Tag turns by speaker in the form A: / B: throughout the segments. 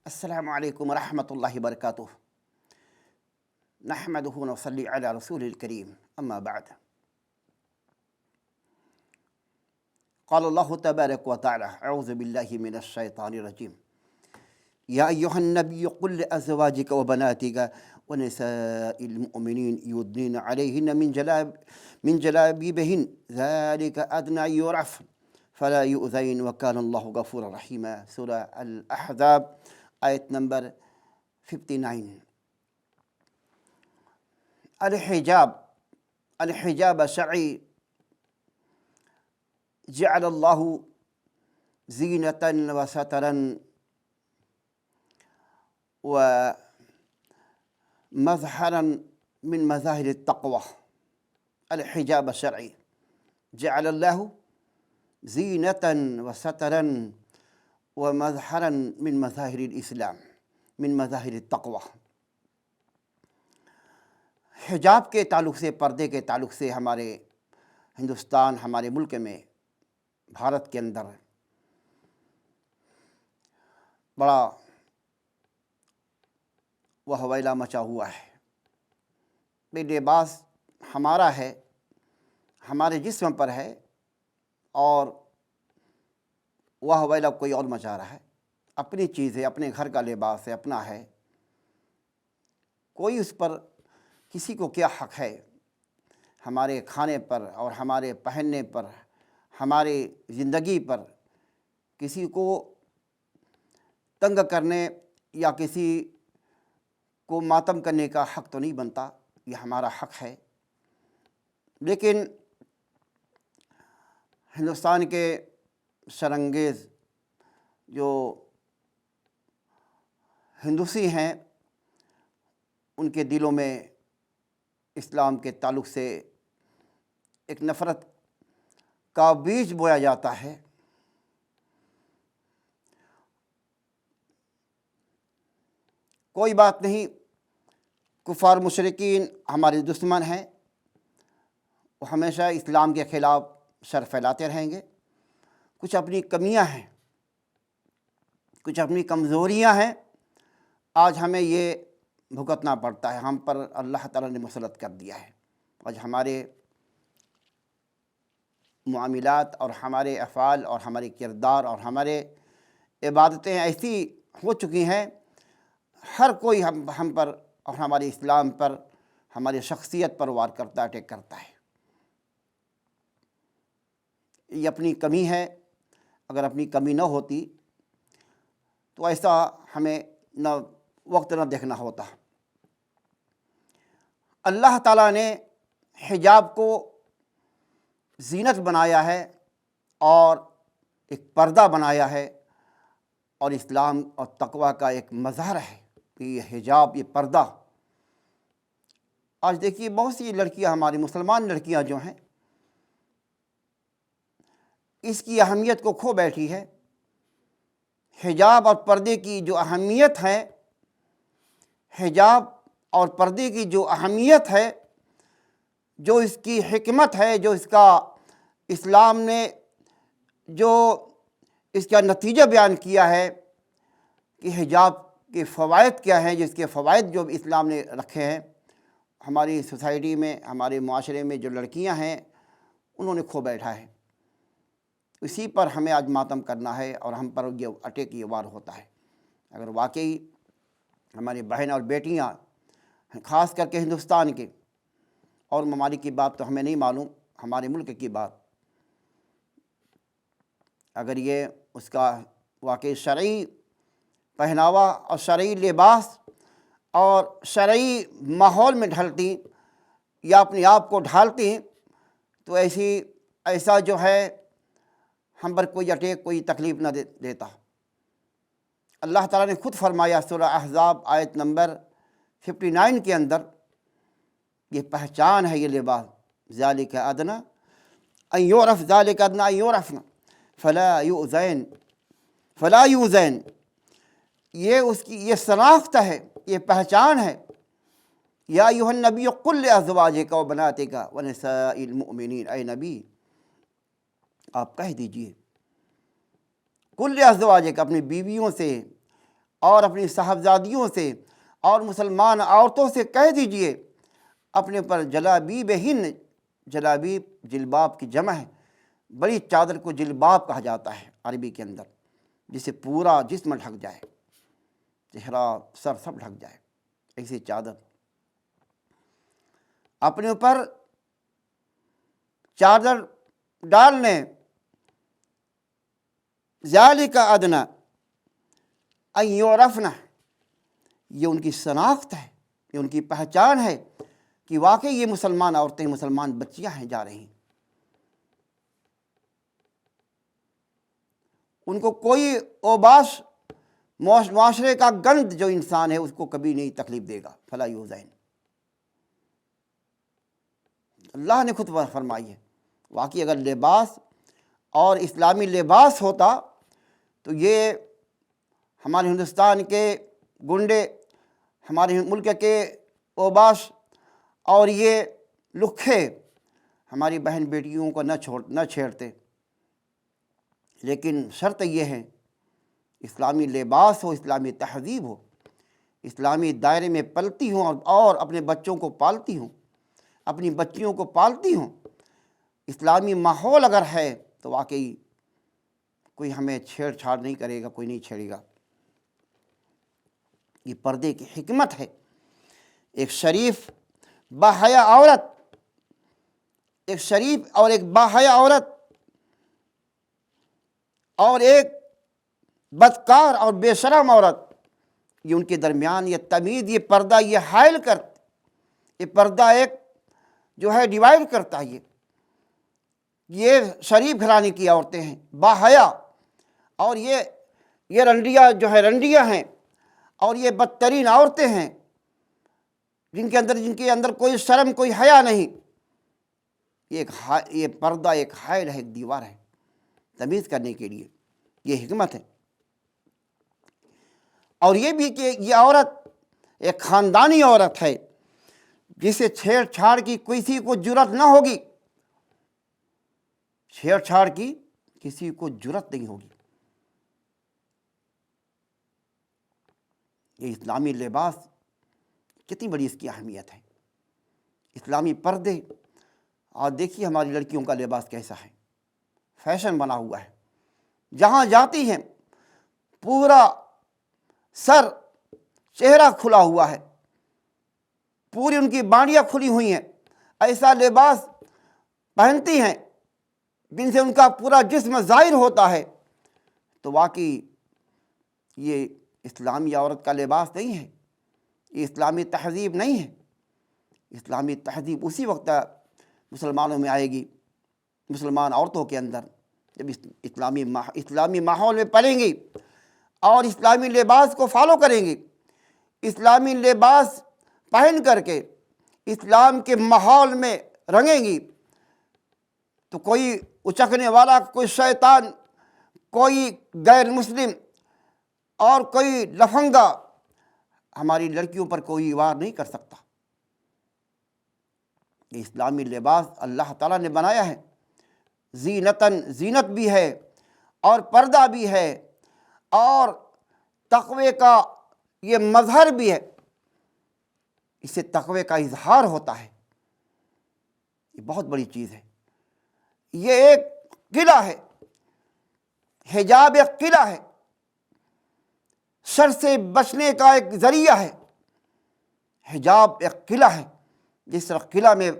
A: السلام علیکم ورحمۃ اللہ وبرکاتہ۔ نحمدہ ونصلی علی رسول الکریم، اما بعد۔ قال اللہ تبارک و تعالی اعوذ باللہ من الشیطان الرجیم یا ایہا النبی قل لازواجک وبناتک ونساء المؤمنین یدنین علیہن من جلابیبہن ذلک ادنی ان یعرفن فلا یؤذین وکان اللہ غفورا رحیما۔ سورہ الاحزاب آیت نمبر 59۔ الحجاب شرعی جعل اللہ زینۃ و سترا و مظہرا من مظاہر التقوی۔ الحجاب شرعی جعل اللہ زینۃ و سترا و مظہرا من مظاہر الاسلام من مظاہر التقوی۔ حجاب کے تعلق سے، پردے کے تعلق سے ہمارے ہندوستان، ہمارے ملک میں، بھارت کے اندر بڑا وہویلا مچا ہوا ہے۔ یہ لباس ہمارا ہے، ہمارے جسم پر ہے، اور وہویلا کوئی اور مچا رہا ہے۔ اپنی چیز ہے، اپنے گھر کا لباس ہے، اپنا ہے، کوئی اس پر کسی کو کیا حق ہے ہمارے کھانے پر اور ہمارے پہننے پر، ہماری زندگی پر کسی کو تنگ کرنے یا کسی کو ماتم کرنے کا حق تو نہیں بنتا، یہ ہمارا حق ہے۔ لیکن ہندوستان کے شرانگیز جو ہندوسی ہیں، ان کے دلوں میں اسلام کے تعلق سے ایک نفرت کا بیج بویا جاتا ہے۔ کوئی بات نہیں، کفار مشرکین ہمارے دشمن ہیں، وہ ہمیشہ اسلام کے خلاف شر پھیلاتے رہیں گے۔ کچھ اپنی کمیاں ہیں، کچھ اپنی کمزوریاں ہیں، آج ہمیں یہ بھگتنا پڑتا ہے، ہم پر اللہ تعالیٰ نے مسلط کر دیا ہے۔ آج ہمارے معاملات اور ہمارے افعال اور ہمارے کردار اور ہمارے عبادتیں ایسی ہو چکی ہیں، ہر کوئی ہم پر اور ہمارے اسلام پر، ہماری شخصیت پر وار کرتا، اٹیک کرتا ہے۔ یہ اپنی کمی ہے، اگر اپنی کمی نہ ہوتی تو ایسا ہمیں وقت نہ دیکھنا ہوتا۔ اللہ تعالیٰ نے حجاب کو زینت بنایا ہے اور ایک پردہ بنایا ہے، اور اسلام اور تقوی کا ایک مظہر ہے کہ یہ حجاب، یہ پردہ۔ آج دیکھیے بہت سی لڑکیاں، ہماری مسلمان لڑکیاں جو ہیں، اس کی اہمیت کو کھو بیٹھی ہے۔ حجاب اور پردے کی جو اہمیت ہے، حجاب اور پردے کی جو اہمیت ہے، جو اس کی حکمت ہے، جو اس کا اسلام نے جو اس کا نتیجہ بیان کیا ہے کہ حجاب کے فوائد کیا ہیں، جس کے فوائد جو اسلام نے رکھے ہیں، ہماری سوسائٹی میں، ہمارے معاشرے میں جو لڑکیاں ہیں، انہوں نے کھو بیٹھا ہے۔ اسی پر ہمیں آج ماتم کرنا ہے، اور ہم پر یہ اٹیک، یہ وار ہوتا ہے۔ اگر واقعی ہماری بہن اور بیٹیاں، خاص کر کے ہندوستان کے اور ممالک کی بات تو ہمیں نہیں معلوم، ہمارے ملک کی بات، اگر یہ اس کا واقعی شرعی پہناوا اور شرعی لباس اور شرعی ماحول میں ڈھلتی یا اپنے آپ کو ڈھالتی، تو ایسا جو ہے ہم پر کوئی اٹیک، کوئی تکلیف نہ دیتا۔ اللہ تعالیٰ نے خود فرمایا سورہ احزاب آیت نمبر 59 کے اندر، یہ پہچان ہے، یہ لباس، ذالک ادنی ان یعرف، ذالک ادنی ان یعرفن فلا یؤذین، یہ اس کی یہ شناخت ہے، یہ پہچان ہے۔ یا ایھا النبی قل لازواجک وبناتک ونساء المؤمنین، اے نبی آپ کہہ دیجئے، قل لازواجک، اپنی بیویوں سے اور اپنی صاحبزادیوں سے اور مسلمان عورتوں سے کہہ دیجئے اپنے اوپر جلابیب ہن، جلابیب جلباب کی جمع ہے، بڑی چادر کو جلباب کہا جاتا ہے عربی کے اندر، جسے پورا جسم ڈھک جائے، چہرہ سر سب ڈھک جائے، ایسی چادر اپنے اوپر چادر ڈالنے، ذالک ادنی ان یعرفن، یہ ان کی شناخت ہے، یہ ان کی پہچان ہے کہ واقعی یہ مسلمان عورتیں، مسلمان بچیاں ہیں جا رہی ہیں۔ ان کو کوئی اوباش، معاشرے کا گند جو انسان ہے اس کو کبھی نہیں تکلیف دے گا، فلا یؤذین۔ اللہ نے خود فرمائی ہے، واقعی اگر لباس اور اسلامی لباس ہوتا تو یہ ہمارے ہندوستان کے گنڈے، ہمارے ملک کے اوباش اور یہ لکھے ہماری بہن بیٹیوں کو نہ چھیڑتے، لیکن شرط یہ ہے اسلامی لباس ہو، اسلامی تہذیب ہو، اسلامی دائرے میں پلتی ہوں اور اپنے بچوں کو پالتی ہوں، اپنی بچیوں کو پالتی ہوں، اسلامی ماحول اگر ہے تو واقعی کوئی ہمیں چھیڑ چھاڑ نہیں کرے گا، کوئی نہیں چھیڑے گا۔ یہ پردے کی حکمت ہے۔ ایک شریف باحیا عورت، ایک شریف اور ایک باحیا عورت اور ایک بدکار اور بے شرم عورت، یہ ان کے درمیان یہ تمیز، یہ پردہ یہ حائل یہ پردہ ایک جو ہے ڈیوائڈ کرتا ہے۔ یہ شریف گھرانے کی عورتیں ہیں، باحیا، اور یہ رنڈیاں جو ہے رنڈیاں ہیں، اور یہ بدترین عورتیں ہیں جن کے اندر کوئی شرم، کوئی حیا نہیں۔ یہ پردہ ایک حائل ہے، ایک دیوار ہے تمیز کرنے کے لیے، یہ حکمت ہے۔ اور یہ بھی کہ یہ عورت ایک خاندانی عورت ہے جسے چھیڑ چھاڑ کی کسی کو جرات نہ ہوگی، چھیڑ چھاڑ کی کسی کو جرات نہیں ہوگی۔ یہ اسلامی لباس کتنی بڑی اس کی اہمیت ہے، اسلامی پردے۔ اور دیکھیے ہماری لڑکیوں کا لباس کیسا ہے، فیشن بنا ہوا ہے، جہاں جاتی ہیں پورا سر، چہرہ کھلا ہوا ہے، پوری ان کی باڑیاں کھلی ہوئی ہیں، ایسا لباس پہنتی ہیں جن سے ان کا پورا جسم ظاہر ہوتا ہے۔ تو واقعی یہ اسلامی عورت کا لباس نہیں ہے، یہ اسلامی تہذیب نہیں ہے۔ اسلامی تہذیب اسی وقت مسلمانوں میں آئے گی، مسلمان عورتوں کے اندر، جب اسلامی ماحول میں پلیں گی اور اسلامی لباس کو فالو کریں گی، اسلامی لباس پہن کر کے اسلام کے ماحول میں رنگیں گی، تو کوئی اچکنے والا، کوئی شیطان، کوئی غیر مسلم اور کوئی لفنگا ہماری لڑکیوں پر کوئی وار نہیں کر سکتا۔ یہ اسلامی لباس اللہ تعالیٰ نے بنایا ہے، زینت بھی ہے اور پردہ بھی ہے اور تقوی کا یہ مظہر بھی ہے، اس سے تقوی کا اظہار ہوتا ہے۔ یہ بہت بڑی چیز ہے، یہ ایک قلعہ ہے، حجاب ایک قلعہ ہے، شر سے بچنے کا ایک ذریعہ ہے۔ حجاب ایک قلعہ ہے، جس طرح قلعہ میں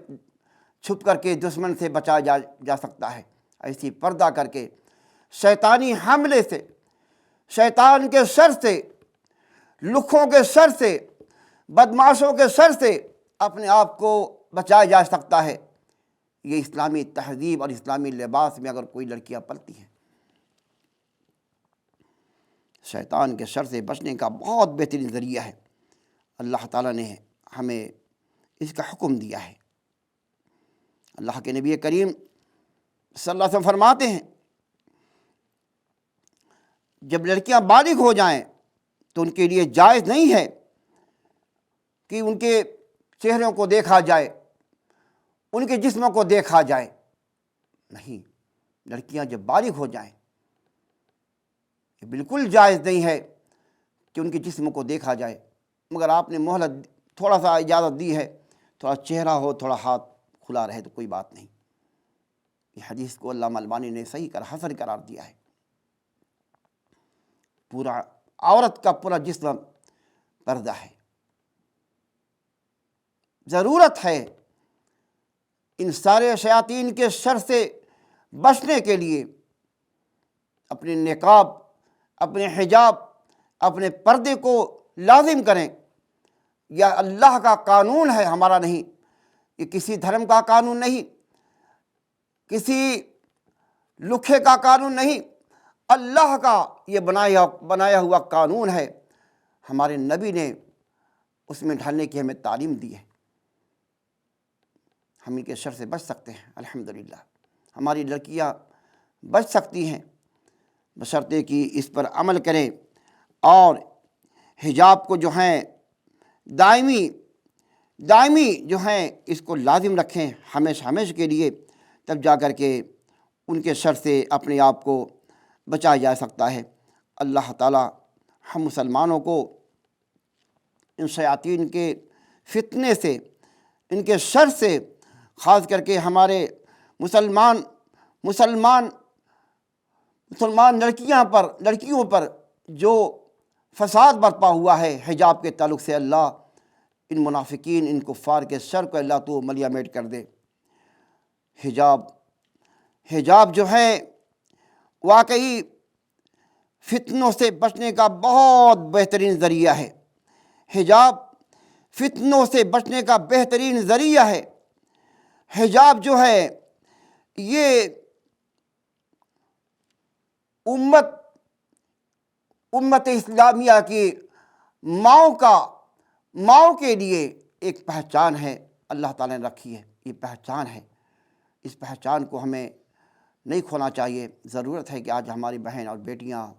A: چھپ کر کے دشمن سے بچایا جا سکتا ہے، ایسی پردہ کر کے شیطانی حملے سے، شیطان کے شر سے، لکھوں کے شر سے، بدمعاشوں کے شر سے اپنے آپ کو بچایا جا سکتا ہے۔ یہ اسلامی تہذیب اور اسلامی لباس میں اگر کوئی لڑکیاں پلتی ہیں، شیطان کے شر سے بچنے کا بہت بہترین ذریعہ ہے۔ اللہ تعالیٰ نے ہمیں اس کا حکم دیا ہے۔ اللہ کے نبی کریم صلی اللہ علیہ وسلم فرماتے ہیں، جب لڑکیاں بالغ ہو جائیں تو ان کے لیے جائز نہیں ہے کہ ان کے چہروں کو دیکھا جائے، ان کے جسموں کو دیکھا جائے، نہیں، لڑکیاں جب بالغ ہو جائیں، یہ بالکل جائز نہیں ہے کہ ان کے جسم کو دیکھا جائے، مگر آپ نے مہلت تھوڑا سا اجازت دی ہے، تھوڑا چہرہ ہو، تھوڑا ہاتھ کھلا رہے تو کوئی بات نہیں۔ یہ حدیث کو علامہ البانی نے صحیح حسن قرار دیا ہے۔ پورا عورت کا پورا جسم پردہ ہے۔ ضرورت ہے ان سارے شیاطین کے شر سے بچنے کے لیے اپنے نقاب، اپنے حجاب، اپنے پردے کو لازم کریں۔ یا اللہ کا قانون ہے، ہمارا نہیں، یہ کسی دھرم کا قانون نہیں، کسی لکھے کا قانون نہیں، اللہ کا یہ بنایا ہوا قانون ہے۔ ہمارے نبی نے اس میں ڈھالنے کی ہمیں تعلیم دی ہے۔ ہم ان کے شر سے بچ سکتے ہیں، الحمدللہ۔ ہماری لڑکیاں بچ سکتی ہیں بشرطے کہ اس پر عمل کریں اور حجاب کو جو ہیں دائمی جو ہیں اس کو لازم رکھیں ہمیشہ کے لیے، تب جا کر کے ان کے شر سے اپنے آپ کو بچایا جا سکتا ہے۔ اللہ تعالی ہم مسلمانوں کو ان شیاطین کے فتنے سے، ان کے شر سے، خاص کر کے ہمارے مسلمان لڑکیوں پر جو فساد برپا ہوا ہے حجاب کے تعلق سے، اللہ ان منافقین، ان کفار کے شر کو اللہ تو ملیہ میٹ کر دے۔ حجاب جو ہے واقعی فتنوں سے بچنے کا بہت بہترین ذریعہ ہے۔ حجاب فتنوں سے بچنے کا بہترین ذریعہ ہے۔ حجاب جو ہے یہ امت اسلامیہ کی ماؤں کے لیے ایک پہچان ہے، اللہ تعالیٰ نے رکھی ہے، یہ پہچان ہے۔ اس پہچان کو ہمیں نہیں کھونا چاہیے۔ ضرورت ہے کہ آج ہماری بہن اور بیٹیاں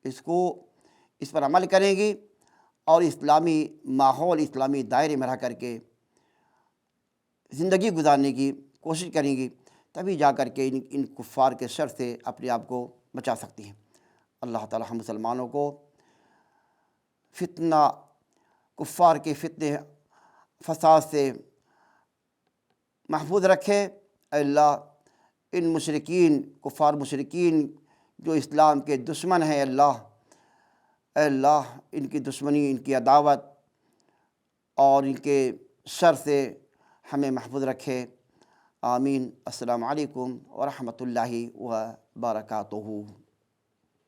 A: اس پر عمل کریں گی اور اسلامی ماحول، اسلامی دائرے میں رہ کر کے زندگی گزارنے کی کوشش کریں گی، تبھی جا کر کے ان کفار کے شر سے اپنے آپ کو بچا سکتی ہیں۔ اللہ تعالی ہم مسلمانوں کو کفار کے فتنے فساد سے محفوظ رکھے۔ اے اللہ ان کفار مشرکین جو اسلام کے دشمن ہیں، اے اللہ ان کی دشمنی، ان کی عداوت اور ان کے شر سے ہمیں محفوظ رکھے۔ آمین۔ السلام علیکم ورحمۃ اللہ وبرکاتہ۔